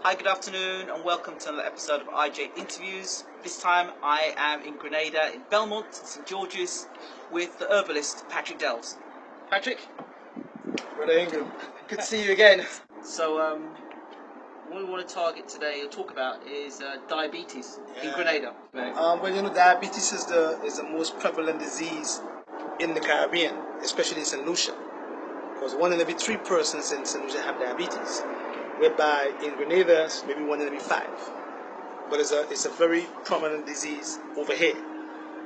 Hi, good afternoon, and welcome to another episode of IJ Interviews. This time I am in Grenada, in Belmont, St George's, with the herbalist Patrick Delves. Patrick? Brother Ingram, good to see you again. So, what we want to target today or talk about is diabetes in Grenada. Diabetes is the most prevalent disease in the Caribbean, especially in St. Lucia. Because 1 in every 3 persons in St. Lucia have diabetes, whereby in Grenada, maybe 1 in every 5. But it's a very prominent disease over here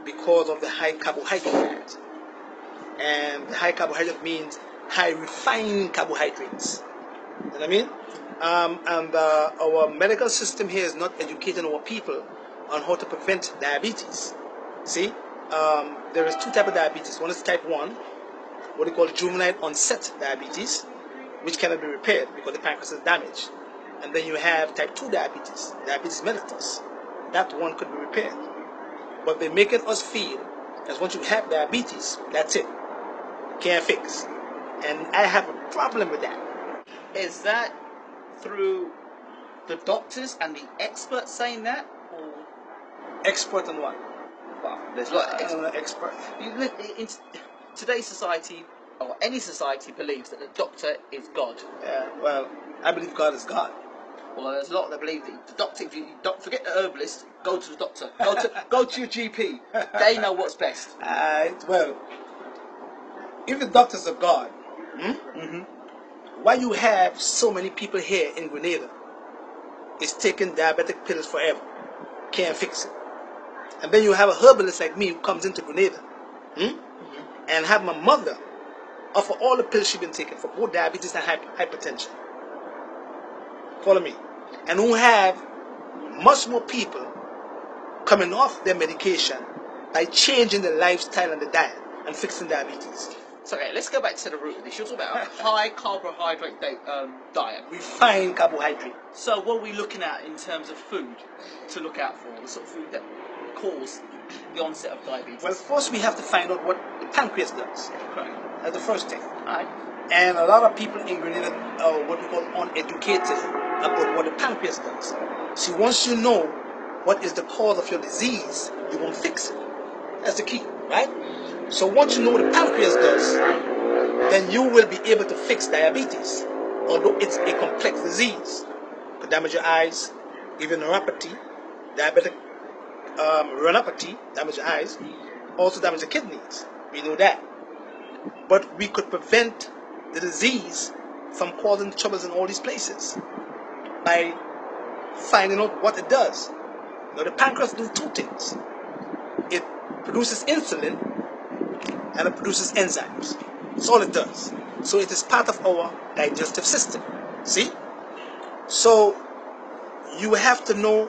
because of the high carbohydrate. And the high carbohydrate means high refined carbohydrates. You know what I mean? Our medical system here is not educating our people on how to prevent diabetes. See, there is 2 types of diabetes. One is type 1, what they call juvenile onset diabetes, which cannot be repaired because the pancreas is damaged. And then you have type 2 diabetes, diabetes mellitus. That one could be repaired. But they're making us feel as once you have diabetes, that's it. Can't fix. And I have a problem with that. Is that through the doctors and the experts saying that? Or Expert on what? well, there's a lot of Expert. In today's society, or any society, believes that the doctor is God. Yeah, well, I believe God is God. Well, there's a lot that believe that the doctor, if you forget the herbalist, go to the doctor. Go to your GP. They know what's best. Well, if the doctors are God, why you have so many people here in Grenada is taking diabetic pills forever, can't fix it. And then you have a herbalist like me who comes into Grenada and have my mother offer all the pills she's been taking for both diabetes and hypertension. Follow me. And who have much more people coming off their medication by changing the lifestyle and the diet and fixing diabetes. So, okay, let's go back to the root of this. You're talking about a high carbohydrate diet. Refined carbohydrate. So, what are we looking at in terms of food to look out for? The sort of food that cause the onset of diabetes? Well, first we have to find out what the pancreas does. Correct. That's the first thing. Alright. And a lot of people in Grenada are what we call uneducated about what the pancreas does. See, once you know what is the cause of your disease, you won't fix it. That's the key, right? So once you know what the pancreas does, then you will be able to fix diabetes, although it's a complex disease. It could damage your eyes, give you neuropathy, diabetic retinopathy, damage your eyes, also damage the kidneys. We know that. But we could prevent the disease from causing troubles in all these places by finding out what it does. Now, the pancreas does 2 things. It produces insulin and it produces enzymes. That's all it does. So it is part of our digestive system. See? So you have to know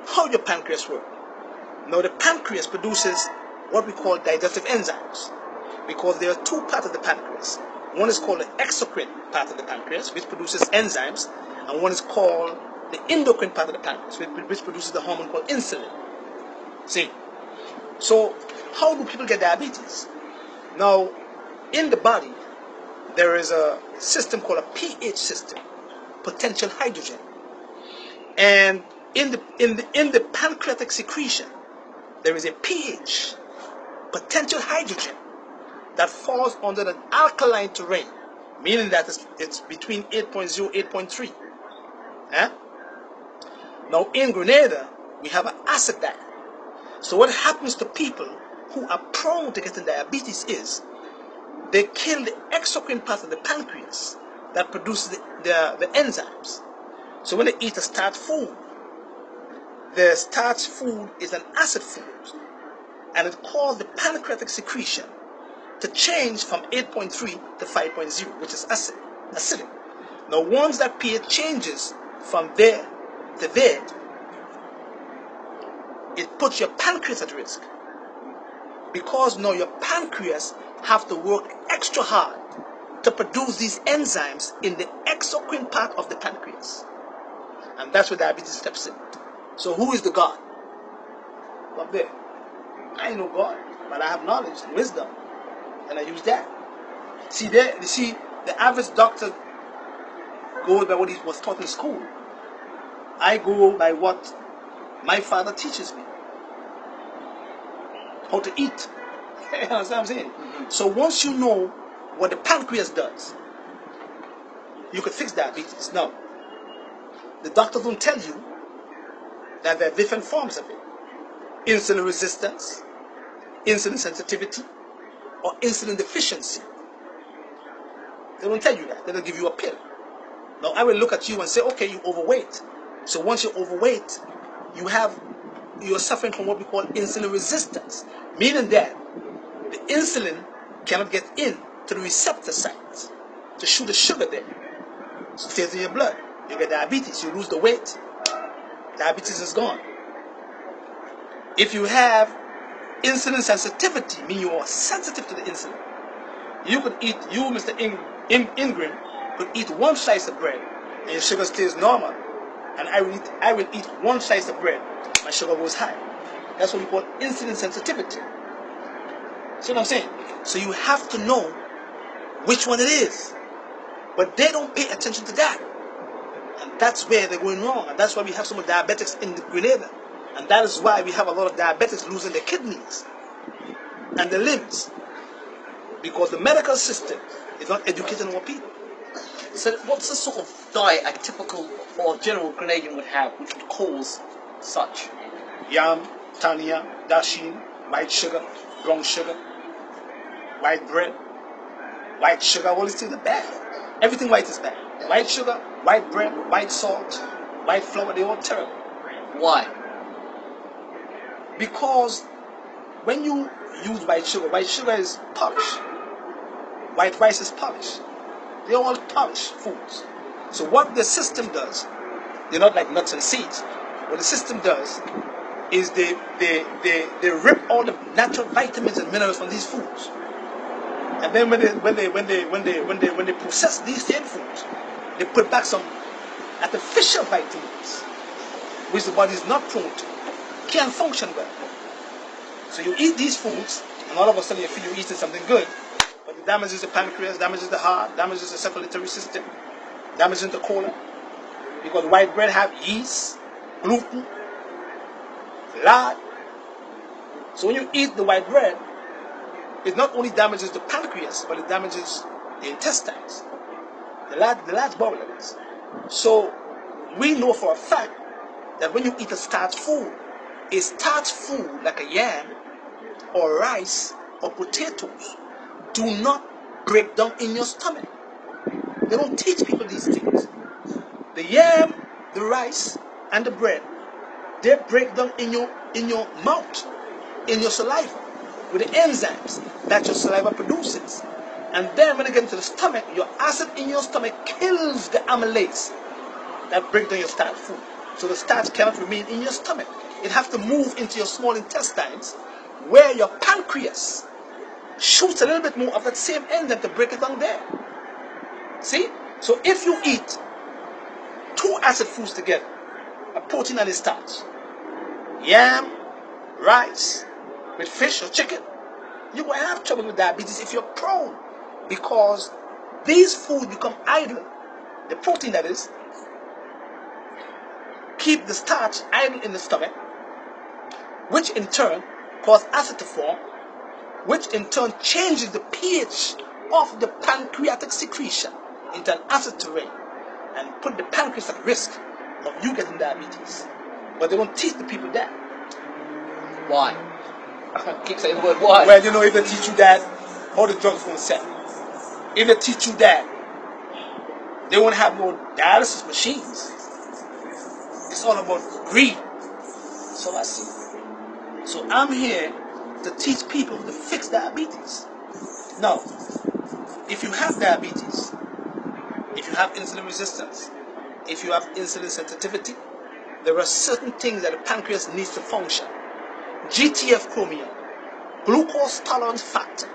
how your pancreas works. Now, the pancreas produces what we call digestive enzymes, because there are 2 parts of the pancreas. One is called the exocrine part of the pancreas, which produces enzymes, and one is called the endocrine part of the pancreas, which produces the hormone called insulin. See? So, how do people get diabetes? Now, in the body, there is a system called a pH system, potential hydrogen. And in the pancreatic secretion, there is a pH, potential hydrogen, that falls under the alkaline terrain, meaning that it's between 8.0 8.3. Now in Grenada, we have an acid diet. So what happens to people who are prone to getting diabetes is they kill the exocrine part of the pancreas that produces the enzymes. So when they eat a starch food, the starch food is an acid food, and it causes the pancreatic secretion to change from 8.3 to 5.0, which is acidic. Now, once that pH changes from there to there, it puts your pancreas at risk, because now your pancreas have to work extra hard to produce these enzymes in the exocrine part of the pancreas, and that's where diabetes steps in. So, who is the God? Up there. I ain't no God, but I have knowledge and wisdom, and I use that. See there, you see the average doctor go by what he was taught in school. I go by what my father teaches me. How to eat. You understand what I'm saying? Mm-hmm. So once you know what the pancreas does, you can fix diabetes. Now, the doctors don't tell you that there are different forms of it. Insulin resistance, insulin sensitivity, or insulin deficiency. They don't tell you that. They don't give you a pill. Now, I will look at you and say, okay, you're overweight. So once you're overweight, you're suffering from what we call insulin resistance, meaning that the insulin cannot get in to the receptor sites to shoot the sugar there. It stays in your blood. You get diabetes, you lose the weight. Diabetes is gone. If you have insulin sensitivity, meaning you are sensitive to the insulin, you could eat, Mr. Ingram, could eat one slice of bread and your sugar stays normal. And I will eat one slice of bread, my sugar goes high. That's what we call insulin sensitivity. See what I'm saying? So you have to know which one it is. But they don't pay attention to that. And that's where they're going wrong. And that's why we have so many diabetics in Grenada. And that is why we have a lot of diabetics losing their kidneys and their limbs. Because the medical system is not educating our people. So what's the sort of diet a typical or general Grenadian would have which would cause such? Yam, tania, dashin, white sugar, brown sugar, white bread, white sugar, all these things are bad. Everything white is bad. White sugar, white bread, white salt, white flour, they're all terrible. Why? Because when you use white sugar is polished. White rice is polished. They're all polished foods. So what the system does, they're not like nuts and seeds. What the system does is they rip all the natural vitamins and minerals from these foods. And then when they process these same foods, they put back some artificial vitamins, which the body is not prone to, can't function well. So you eat these foods, and all of a sudden you feel you're eating something good, but it damages the pancreas, damages the heart, damages the circulatory system, damages the colon, because white bread have yeast, gluten, lard. So when you eat the white bread, it not only damages the pancreas, but it damages the intestines, the large bowel of it. So we know for a fact that when you eat a starch food like a yam or rice or potatoes do not break down in your stomach. They don't teach people these things. The yam, the rice, and the bread, they break down in your mouth, in your saliva, with the enzymes that your saliva produces. And then when it gets into the stomach, your acid in your stomach kills the amylase that breaks down your starch food. So the starch cannot remain in your stomach. It has to move into your small intestines, where your pancreas shoots a little bit more of that same enzyme to break it down there. See? So if you eat two acid foods together, a protein and a starch, yam, rice, with fish or chicken, you're going to have trouble with diabetes if you're prone, because these foods become idle. The protein, that is, keep the starch idle in the stomach, which in turn cause acid to form, which in turn changes the pH of the pancreatic secretion into an acid terrain and put the pancreas at risk of you getting diabetes. But they don't teach the people that. Why? Keep saying the word why. Well, if they teach you that, all the drugs won't sell. If they teach you that, they won't have no dialysis machines. It's all about greed. So I see. So I'm here to teach people to fix diabetes. Now, if you have diabetes, if you have insulin resistance, if you have insulin sensitivity, there are certain things that the pancreas needs to function. GTF chromium, glucose tolerance factor.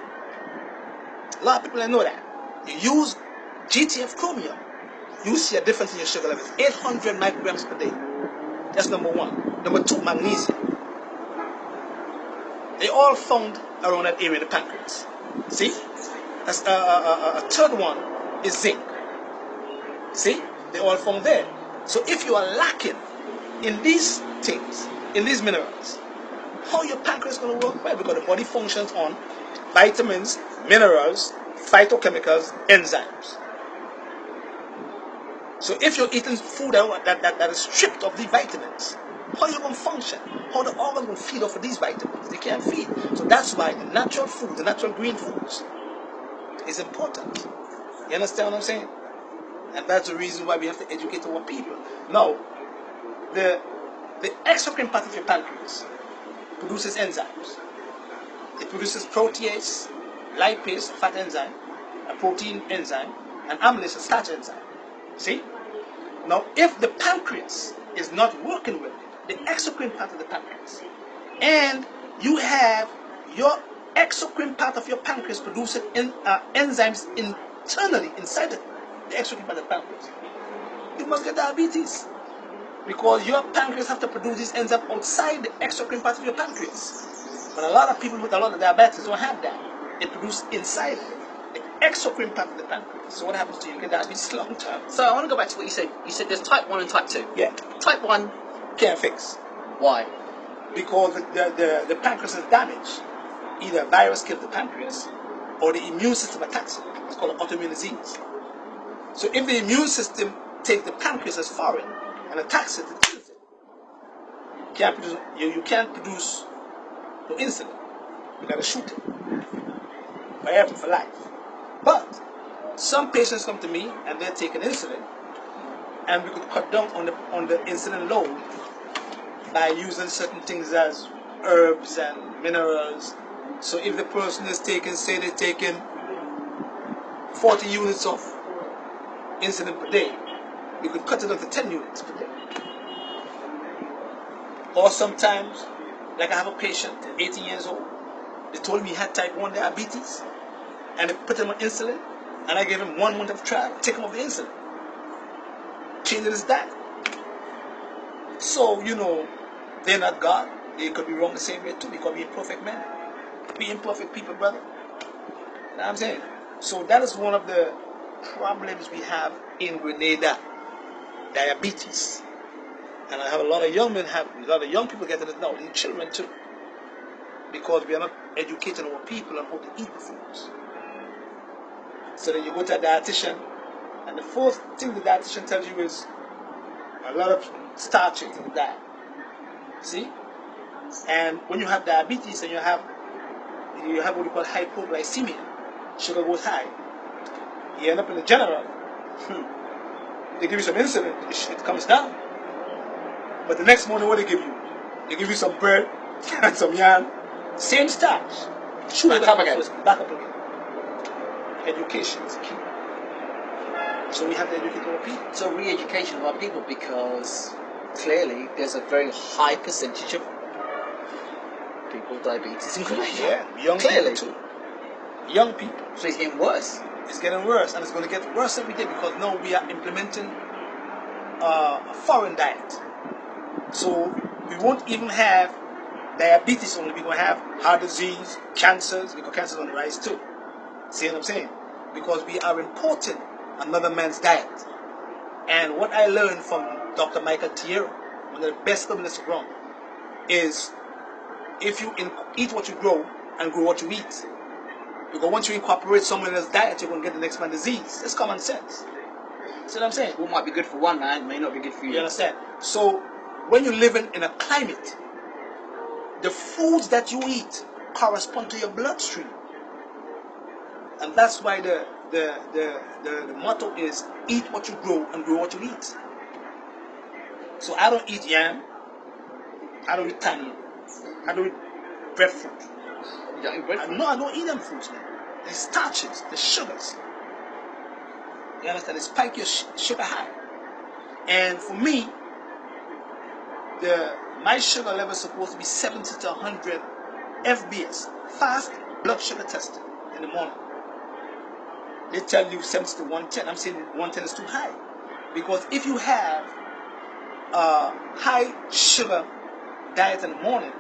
A lot of people don't know that. You use GTF chromium, you see a difference in your sugar levels. 800 micrograms per day. That's number one. Number two, magnesium. They all found around that area in the pancreas. See? That's a third one is zinc. See? They're all found there. So if you are lacking in these things, in these minerals, how your pancreas is going to work well? Because the body functions on vitamins, minerals, phytochemicals, enzymes. So if you're eating food that is stripped of these vitamins, how are you going to function? How the organs going to feed off of these vitamins? They can't feed. So that's why the natural food, the natural green foods, is important. You understand what I'm saying? And that's the reason why we have to educate our people. Now, the exocrine part of your pancreas produces enzymes. It produces protease, lipase, fat enzyme, a protein enzyme, and amylase, a starch enzyme. See? Now, if the pancreas is not working well, the exocrine part of the pancreas, and you have your exocrine part of your pancreas producing enzymes internally inside the exocrine part of the pancreas, you must get diabetes. Because your pancreas have to produce these enzymes outside the exocrine part of your pancreas. But a lot of people with a lot of diabetes don't have that. They produce inside the exocrine part of the pancreas. So what happens to you? You get diabetes long term. So I want to go back to what you said. You said there's type 1 and type 2. Yeah. Type 1, Can't fix. why? Because the pancreas is damaged. Either a virus kills the pancreas or the immune system attacks it. It's called an autoimmune disease. So if the immune system takes the pancreas as foreign and attacks it, it kills it. You can't produce no insulin. You gotta shoot it. Forever, for life. But some patients come to me and they're taking insulin, and we could cut down on the insulin load by using certain things as herbs and minerals. So if the person is taking, say they're taking 40 units of insulin per day, we could cut it down to 10 units per day. Or sometimes, like I have a patient, 18 years old, they told me he had type 1 diabetes, and they put him on insulin, and I gave him 1 month of trial, take him off the insulin. Changing his diet. So, they're not God. They could be wrong the same way too. They could be imperfect men. Be imperfect people, brother. You know what I'm saying? So that is one of the problems we have in Grenada. Diabetes. And I have a lot of young people getting it now, and children too. Because we are not educating our people on how to eat the foods. So then you go to a dietitian, and the first thing the dietitian tells you is a lot of starches in the diet. See? And when you have diabetes and you have what we call hypoglycemia, sugar goes high, you end up in the general. They give you some insulin, it comes down. But the next morning, what they give you? They give you some bread and some yam, same starch. Back up again. Back up again. Education is key. So we have to educate our people. So re-education of our people, because clearly there's a very high percentage of people with diabetes in Grenada. Yeah, young Clearly. people too. Young people. So it's getting worse. It's getting worse, and it's going to get worse every day because now we are implementing a foreign diet. So we won't even have diabetes only. We're going to have heart disease, cancers, because cancer is on the rise too. See what I'm saying? Because we are importing another man's diet. And what I learned from Dr. Michael Tierra, one of the best feminists around, is if you eat what you grow and grow what you eat, because once you incorporate someone else's diet, you're going to get the next man's disease. It's common sense. See what I'm saying? What might be good for one man may not be good for you. You understand? So when you're living in a climate, the foods that you eat correspond to your bloodstream. And that's why the motto is eat what you grow and grow what you eat. So I don't eat yam. I don't eat tanya. I don't eat breadfruit. You don't eat breadfruit? No, I don't eat them foods, man. The starches, the sugars. You understand? They spike your sugar high. And for me, my sugar level is supposed to be 70 to 100 FBS, fast blood sugar testing in the morning. They tell you 70 to 110. I'm saying 110 is too high. Because if you have a high sugar diet in the morning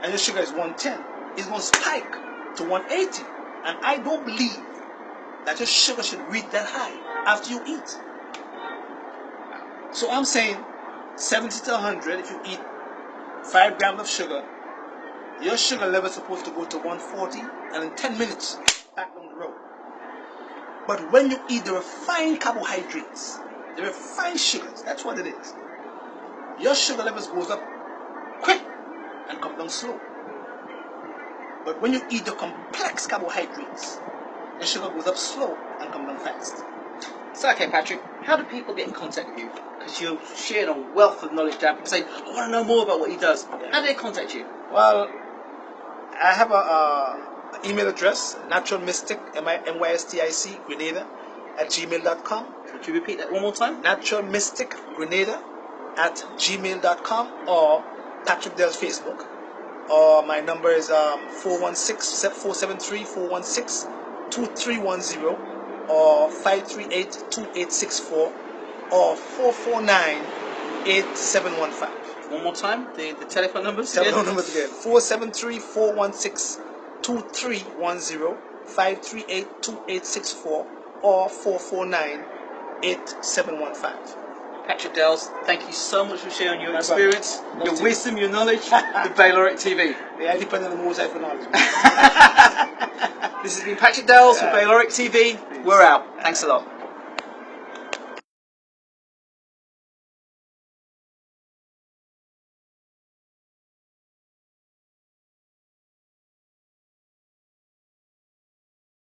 and your sugar is 110, it's going to spike to 180. And I don't believe that your sugar should reach that high after you eat. So I'm saying 70 to 100, if you eat 5 grams of sugar, your sugar level is supposed to go to 140 and in 10 minutes back down the road. But when you eat the refined carbohydrates, the refined sugars, that's what it is. Your sugar levels goes up quick and come down slow. But when you eat the complex carbohydrates, your sugar goes up slow and come down fast. So, okay, Patrick, how do people get in contact with you? Because you're sharing a wealth of knowledge down. People say, I want to know more about what he does. How do they contact you? Well, I have an email address, naturalmystic, MYSTIC, Grenada, @gmail.com. Would you repeat that one more time? Naturalmystic, Grenada, @gmail.com, or Patrick Dells Facebook. Or my number is 473-416-2310, or 538-2864, or 449-8715. One more time, the telephone numbers? Telephone numbers again. 473-416-2310, 538-2864, or 449-8715. Patrick Dells, thank you so much for sharing your No experience, problem. your Love wisdom, your knowledge with Bayloric TV. Yeah, I depend on the Most High for knowledge. This has been Patrick Dells with Bayloric TV. We're out. Thanks a lot.